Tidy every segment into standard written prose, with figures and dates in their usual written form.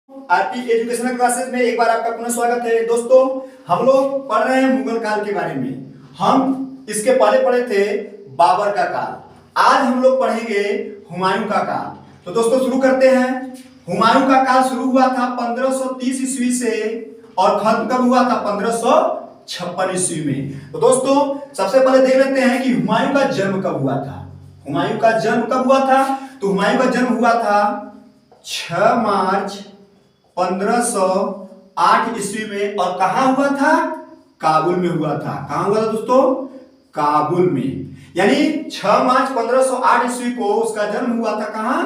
RP educational classes में एक बार आपका पुनः स्वागत है। दोस्तों, हम लोग पढ़ रहे हैं मुगल काल के बारे में। हम इसके पहले पढ़े थे बाबर का काल। आज हम लोग पढ़ेंगे हुमायूं का काल। तो दोस्तों शुरू करते हैं। हुमायूं का काल शुरू हुआ था 1530 ईस्वी से और खत्म कब हुआ था? 1556 ईस्वी में। तो दोस्तों सबसे पहले देख लेते हैं कि हुमायूं का जन्म कब हुआ था। हुमायूं का जन्म कब हुआ था? तो हुमायूं का जन्म हुआ था 6 मार्च 1508 ईस्वी में। और कहां हुआ था? काबुल में हुआ था। कहां हुआ था दोस्तों? काबुल में। यानी 6 मार्च 1508 ईस्वी को उसका जन्म हुआ था। कहां?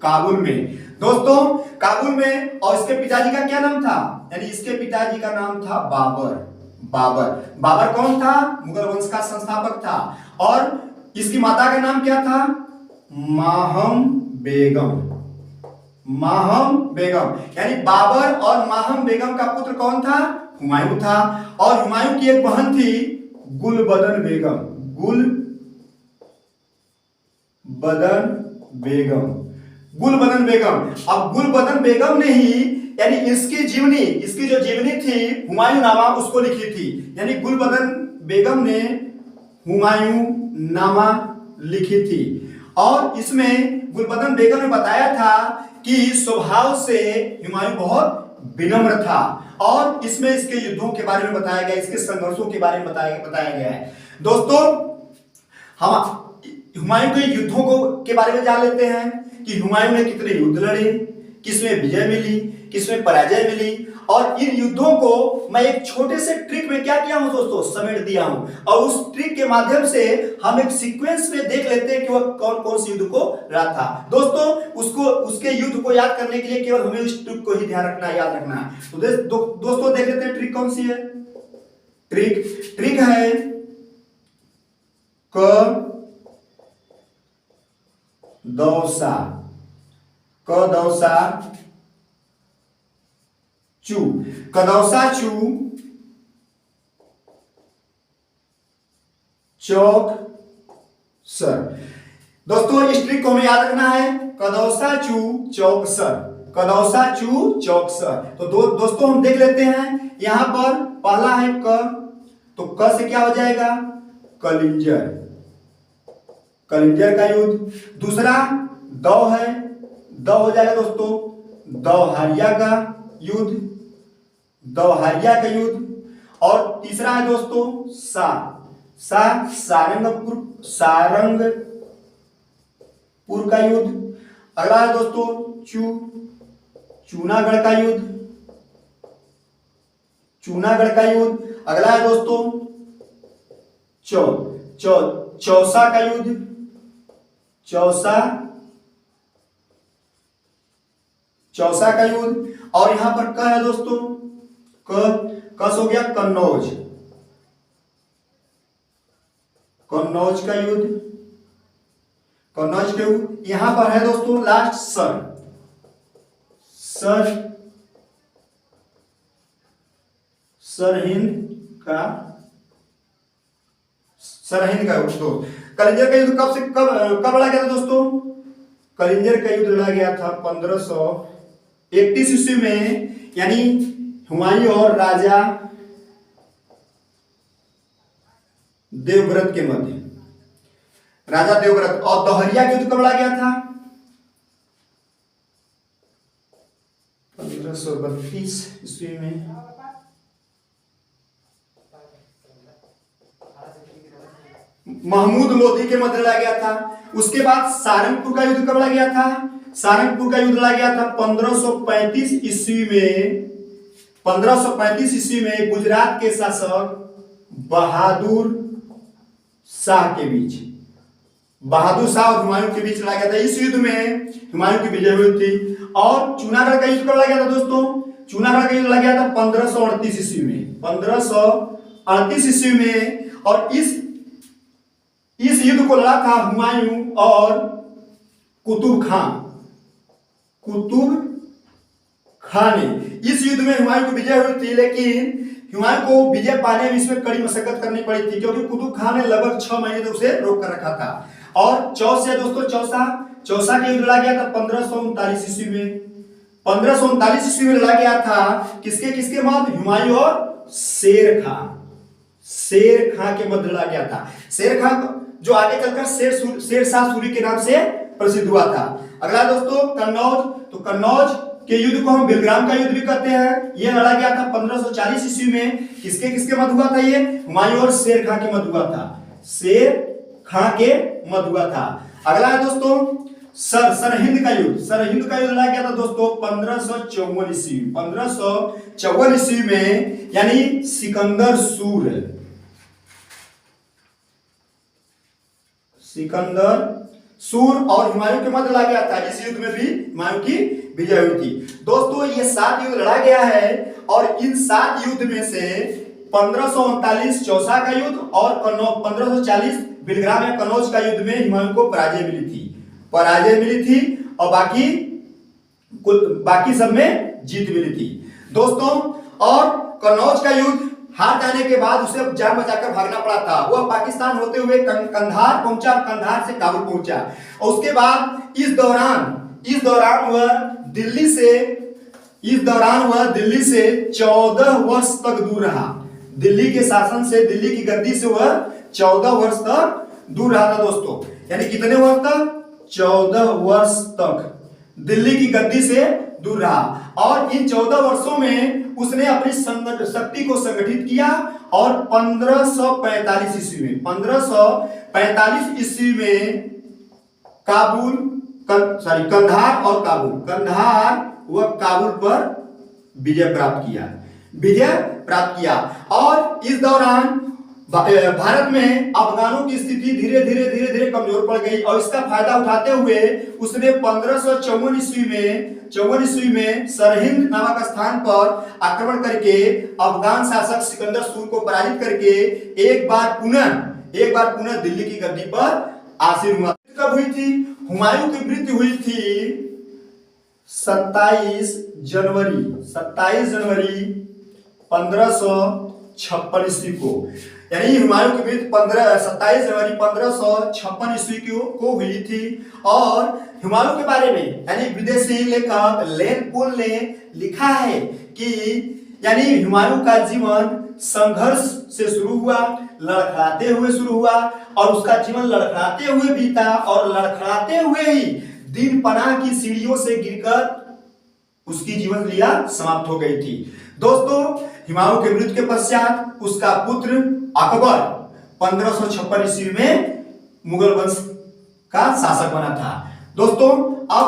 काबुल में। दोस्तों काबुल में। और इसके पिताजी का क्या नाम था? यानी इसके पिताजी का नाम था बाबर। बाबर बाबर कौन था? मुगल वंश का संस्थापक था। और इसकी माता का नाम क्या था? माहम बेगम। माहम बेगम। यानी बाबर और माहम बेगम का पुत्र कौन था? हुमायूं था। और हुमायूं की एक बहन थी गुलबदन बेगम। गुलबदन बेगम। अब गुलबदन बेगम ने ही यानी इसकी जो जीवनी थी हुमायूं नामा उसको लिखी थी। यानी गुलबदन बेगम ने हुमायूं नामा लिखी थी। और इसमें गुलबदन बेगम ने बताया था कि स्वभाव से हुमायूं बहुत विनम्र था। और इसमें इसके युद्धों के बारे में बताया गया, इसके संघर्षों के बारे में बताया गया है। दोस्तों हम हुमायूं के युद्धों के बारे में जान लेते हैं कि हुमायूं ने कितने युद्ध लड़े, किसमें विजय मिली, किसमें पराजय मिली। और इन युद्धों को मैं एक छोटे से ट्रिक में क्या किया हूं दोस्तों? समेट दिया हूं। और उस ट्रिक के माध्यम से हम एक सीक्वेंस में देख लेते हैं कि वह कौन कौन से युद्ध को लड़ा था। दोस्तों उसके युद्ध को याद करने के लिए केवल हमें उस ट्रिक को ही ध्यान रखना है, याद रखना है। तो दोस्तों देख लेते हैं ट्रिक कौन सी है। ट्रिक है कदौसा चू चौक सर। दोस्तों इस ट्रिक को हमें याद रखना है। कदौसा चू चौक सर। तो दोस्तों हम देख लेते हैं। यहां पर पहला है क, तो क से क्या हो जाएगा? कलिंजर का युद्ध। दूसरा दौ है, दौ हो जाएगा दोस्तों दौहारिया का युद्ध। और तीसरा है दोस्तों सारंगपुर का युद्ध। अगला है दोस्तों चूनागढ़ का युद्ध। अगला है दोस्तों चौसा का युद्ध। चौसा का युद्ध। और यहां पर क है दोस्तों कस हो गया कन्नौज का युद्ध। यहां पर है दोस्तों लास्ट सरहिंद का युद्ध। कलिंजर का युद्ध कब लड़ा गया था दोस्तों? कलिंजर का युद्ध लड़ा गया था 1531 ईस्वी में। यानी हुमायूं और राजा देवव्रत के मध्य। और दोहरिया के युद्ध कब लड़ा गया था? 1532 ईस्वी में। महमूद लोधी के मध्य लड़ा गया था। उसके बाद सारंगपुर का युद्ध कब लड़ा गया था? सारंगपुर का युद्ध लड़ा गया था 1535 ईस्वी में। 1535 ईस्वी में गुजरात के शासक बहादुर शाह और हुमायूं के बीच लड़ा गया था। इस युद्ध में हुमायूं की विजय हुई थी। और चूनागढ़ का युद्ध कब लड़ा गया था दोस्तों? चूनागढ़ का युद्ध लड़ा गया था 1538 ईस्वी में। 1538 ईस्वी में। और इस युद्ध को लड़ा था हुमायूं और कुतुब खान ने। इस युद्ध में हुमायूं की विजय हुई थी, लेकिन हुमायूं को विजय पाने में इसमें कड़ी मशक्कत करनी पड़ी थी, क्योंकि कुतुब खान ने लगभग 6 महीने तक उसे रोक कर रखा था। और दोस्तों चौसा का युद्ध लड़ा गया था 1539 ईस्वी में। 1539 ईस्वी में लड़ा गया था। किसके किसके मध्य? हुमायूं और शेर खां के मध्य लड़ा गया था। शेर खां जो आगे चलकर शेर शाह सूरी के नाम से प्रसिद्ध हुआ था। अगला दोस्तों कन्नौज, तो कन्नौज के युद्ध को हम बिलग्राम का युद्ध भी कहते हैं। यह लड़ा गया था 1540 ईस्वी में। किसके किसके मध्य हुआ था? ये हुमायूं और शेर खां के मध्य हुआ था। शेर खां के मध्य हुआ था। अगला है दोस्तों सरहिंद का युद्ध। सरहिंद का युद्ध लड़ा गया था दोस्तों 1554 ईस्वी। 1554 ईस्वी में, यानी सिकंदर सूर और हुमायूं के मध्य लड़ा गया था। इस युद्ध में भी हुमायूं की विजय हुई थी। दोस्तों ये 7 युद्ध लड़ा गया है और इन 7 युद्ध में से 1539 चौसा का युद्ध और 1540 बिलग्राम या कन्नौज का युद्ध में हुमायूं को पराजय मिली थी और बाकी सब में जीत मिली थी दोस्तों। और कन्नौज का युद्ध हार जाने के बाद उसे जान बचाकर भागना पड़ा था। वह पाकिस्तान होते हुए कंधार पहुंचा, कंधार से काबुल पहुंचा और उसके बाद इस दौरान वह दिल्ली से 14 वर्ष तक दूर रहा। दिल्ली के शासन से, दिल्ली की गद्दी से वह 14 वर्ष तक दूर रहा था दोस्तों। यानी कितने वर्ष तक? 14 वर्ष तक दिल्ली की गद्दी से दूर रहा। और इन 14 वर्षों में उसने अपनी शक्ति को संगठित किया और 1545 ईस्वी में कंधार व काबुल पर विजय प्राप्त किया। और इस दौरान भारत में अफगानों की स्थिति धीरे धीरे कमजोर पड़ गई और इसका फायदा उठाते हुए उसने 1554 ईस्वी में सरहिंद नामक स्थान पर आक्रमण करके अफगान शासक सिकंदर सूर को पराजित करके एक बार पुनः दिल्ली की गद्दी पर आसीन हुआ। कब हुई थी? हुमायूं की मृत्यु हुई थी 27 जनवरी 1556 ईस्वी को। यानी हुमायूं की मृत्यु 27 जनवरी 1556 ईस्वी को हुई थी। और हुमायूं के बारे में यानी विदेशी लेखक लेन पुल ने लिखा है कि यानी हुमायूं का जीवन संघर्ष से शुरू हुआ, लड़खड़ाते हुए शुरू हुआ और उसका जीवन लड़खड़ाते हुए बीता और लड़खड़ाते हुए ही दिन पनाह की सीढ़ियों से गिरकर उसकी जीवन लीला समाप्त हो गई थी। दोस्तों हुमायूं के मृत्यु के पश्चात उसका पुत्र अकबर 1556 ईस्वी में मुगल वंश का शासक बना था। दोस्तों अब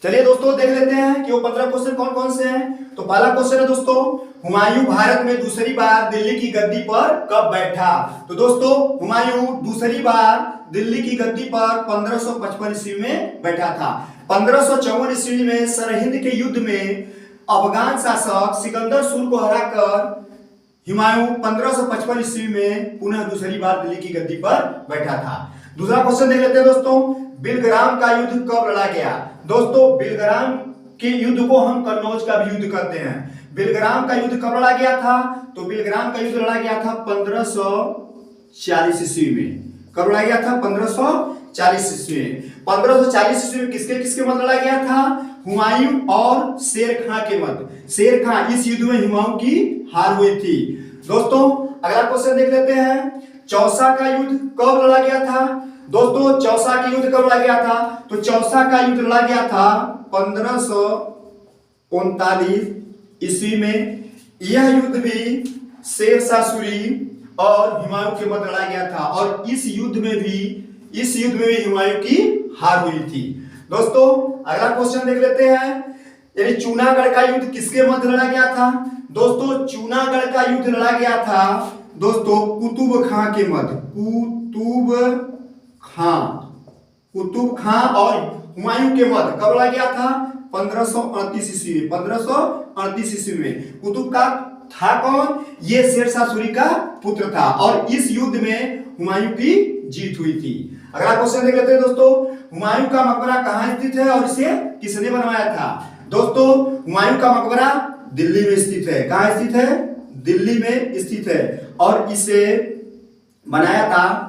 चलिए दोस्तों देख लेते हैं कि वो 15 क्वेश्चन कौन कौन से हैं। तो पहला क्वेश्चन है दोस्तों, हुमायूं भारत में दूसरी बार दिल्ली की गद्दी पर कब बैठा? तो दोस्तों हुमायूं दूसरी बार दिल्ली की गद्दी पर 1555 ईस्वी में बैठा था। 1554 ईस्वी में सरहिंद के युद्ध में अफगान शासक सिकंदर सूर को हराकर हुमायूं 1555 ईस्वी में पुनः दूसरी बार दिल्ली की गद्दी पर बैठा था। दूसरा क्वेश्चन देख लेते हैं दोस्तों, बिलग्राम का युद्ध कब लड़ा गया? दोस्तों बिलग्राम के युद्ध को हम कन्नौज का भी युद्ध कहते हैं। बिलग्राम का युद्ध कब लड़ा गया था? तो बिलग्राम का युद्ध लड़ा गया था 1540 ईस्वी में। कब लड़ा गया था? 1540 ईस्वी में। 1540 ईस्वी में किसके किसके मध्य लड़ा गया था? हुमायूं और शेर खां के मध्य। शेर खां, इस युद्ध में हुमायूं की हार हुई थी। दोस्तों अगला क्वेश्चन देख लेते हैं, चौसा का युद्ध कब लड़ा गया था? दोस्तों चौसा का युद्ध कब लड़ा गया था? तो चौसा का युद्ध लड़ा गया था 1539 ईस्वी में। यह युद्ध भी शेर शाह सूरी और हुमायूं के मध्य लड़ा गया था और इस युद्ध में भी हुमायूं की हार हुई थी। दोस्तों अगला क्वेश्चन देख लेते हैं, यानी चूनागढ़ का युद्ध किसके मध्य लड़ा गया था? दोस्तों चूनागढ़ का युद्ध लड़ा गया था दोस्तों कुतुब खां के मध्य। कुतुब खां और हुमायूं के मध्य कब लड़ा गया था? 1538 ईस्वी में। 1538 ईस्वी में। कुतुब का था कौन? ये शेर शाह सूरी का पुत्र था और इस युद्ध में हुमायूं की जीत हुई थी। अगला क्वेश्चन देख लेते हैं दोस्तों, हुमायूं का मकबरा कहाँ स्थित है और इसे किसने बनवाया था? दोस्तों हुमायूं का मकबरा दिल्ली में स्थित है। कहाँ स्थित है? दिल्ली में स्थित है और इसे बनाया था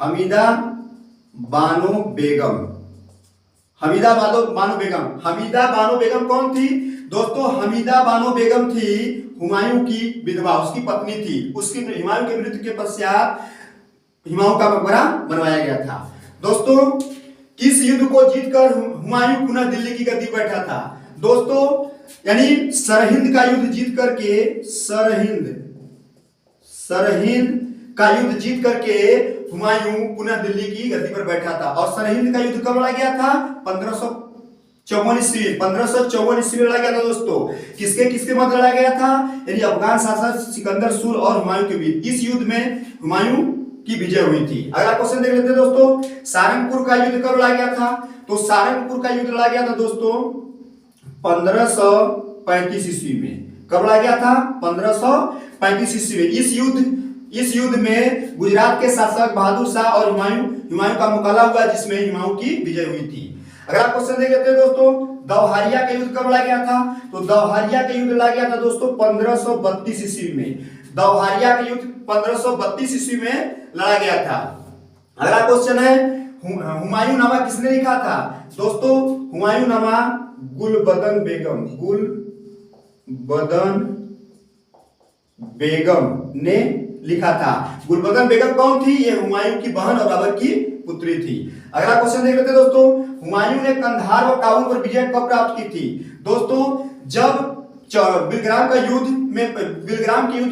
हमीदा बानो बेगम हमीदा बानो बेगम। हमीदा बानो बेगम कौन थी दोस्तों? हमीदा बानो बेगम थी हुमायूं की विधवा, उसकी पत्नी थी। उसकी हुमायूं की मृत्यु के पश्चात हुमायूं का मकबरा बनवाया गया था। दोस्तों किस युद्ध को जीतकर हुमायूं पुनः दिल्ली की गद्दी पर बैठा था? दोस्तों यानी सरहिंद का युद्ध जीत करके, सरहिंद का युद्ध जीत करके हुमायूं पुनः दिल्ली की गद्दी पर बैठा था। और सरहिंद का युद्ध कब लड़ा गया था? 1554 ईस्वी में लड़ा गया था दोस्तों। किसके किसके मध्य लड़ा गया था? यानी अफगान शासक सिकंदर सूर और हुमायूं के बीच। इस युद्ध में हुमायूं की विजय हुई थी। अगला क्वेश्चन देख लेते हैं दोस्तों, सारंगपुर का युद्ध कब लड़ा गया था? तो सारंगपुर का युद्ध लड़ा गया था दोस्तों 1535 ईस्वी में। कब लड़ा गया था? 1535 ईस्वी में। इस युद्ध में गुजरात के शासक बहादुर शाह और हुमायूं का मुकाबला हुआ, जिसमें हुमायूं की विजय हुई थी। अगला क्वेश्चन देख लेते हैं दोस्तों, दौहारिया का युद्ध कब लड़ा गया था? तो दौहारिया का युद्ध लड़ा गया था दोस्तों 1532 ईस्वी में। दौहारिया का युद्ध 1532 ईस्वी में लड़ा गया था। अगला क्वेश्चन है, हुमायूं नामा किसने लिखा था? दोस्तों हुमायूं नामा गुलबदन बेगम ने लिखा था। गुलबदन बेगम कौन थी? ये हुमायूं की बहन और बाबर की पुत्री थी। अगला क्वेश्चन देख लेते हैं दोस्तों, हुमायूं ने कंधार और काबुल पर विजय कब प्राप्त की थी? दोस्तों जब बिलग्राम के युद्ध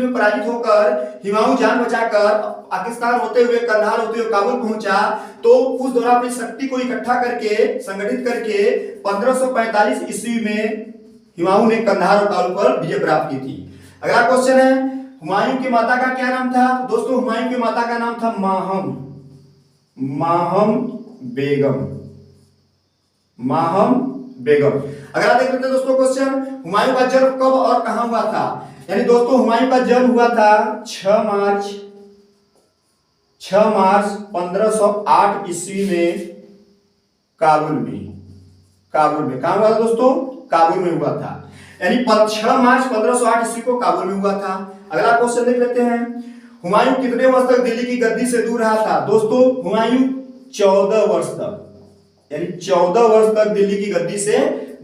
में पराजित होकर हुमायूं जान बचाकर पाकिस्तान होते हुए, कंधार होते हुए काबुल पहुंचा, तो उस दौरान अपनी शक्ति को इकट्ठा करके, संगठित करके 1545 ईस्वी में हुमायूं ने कंधार और काबुल पर विजय प्राप्त की थी। अगला क्वेश्चन है, हुमायूं की माता का क्या नाम था? दोस्तों हुमायूं की माता का नाम था माहम बेगम। अगर आप देख लेते हैं दोस्तों क्वेश्चन, हुमायूं का जन्म कब और कहां हुआ था? यानी दोस्तों हुमायूं का जन्म हुआ था 6 मार्च 1508 ईस्वी में काबुल में। कहां हुआ था दोस्तों? काबुल में हुआ था। यानी 6 मार्च 1508 ईस्वी को काबुल में हुआ था। अगला क्वेश्चन देख लेते हैं, हुमायूं कितने वर्ष तक दिल्ली की गद्दी से दूर रहा था? दोस्तों हुमायूं 14 वर्ष तक, यानी 14 वर्ष तक दिल्ली की गद्दी से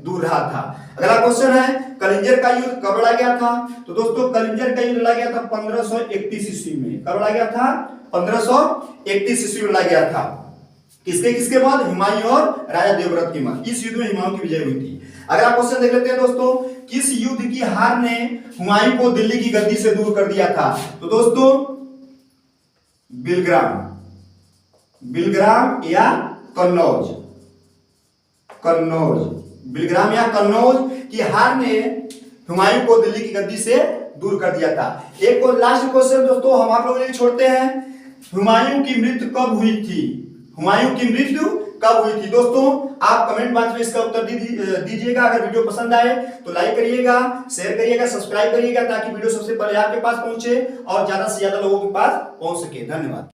दूर रहा था। अगला क्वेश्चन है, कलिंजर का युद्ध कब लड़ा गया था? तो दोस्तों कलिंजर का युद्ध लड़ा गया था 1531 ईस्वी में। कब लड़ा गया था? 1531 ईस्वी में लड़ा गया था। किसके किसके बाद? हुमायूं और राजा देवव्रत के मध्य। इस युद्ध में हुमायूं की विजय हुई थी। अगला क्वेश्चन देख लेते हैं दोस्तों, किस युद्ध की हार ने हुमायूं को दिल्ली की गद्दी से दूर कर दिया था? तो दोस्तों बिलग्राम या कन्नौज की हार ने हुमायूं को दिल्ली की गद्दी से दूर कर दिया था। एक और लास्ट क्वेश्चन दोस्तों हम आप लोगों के लिए छोड़ते हैं, हुमायूं की मृत्यु कब हुई थी? दोस्तों आप कमेंट बॉक्स में इसका उत्तर दीजिएगा। अगर वीडियो पसंद आए तो लाइक करिएगा, शेयर करिएगा, सब्सक्राइब करिएगा, ताकि वीडियो सबसे पहले आपके पास पहुंचे और ज्यादा से ज्यादा लोगों के पास पहुंच सके। धन्यवाद।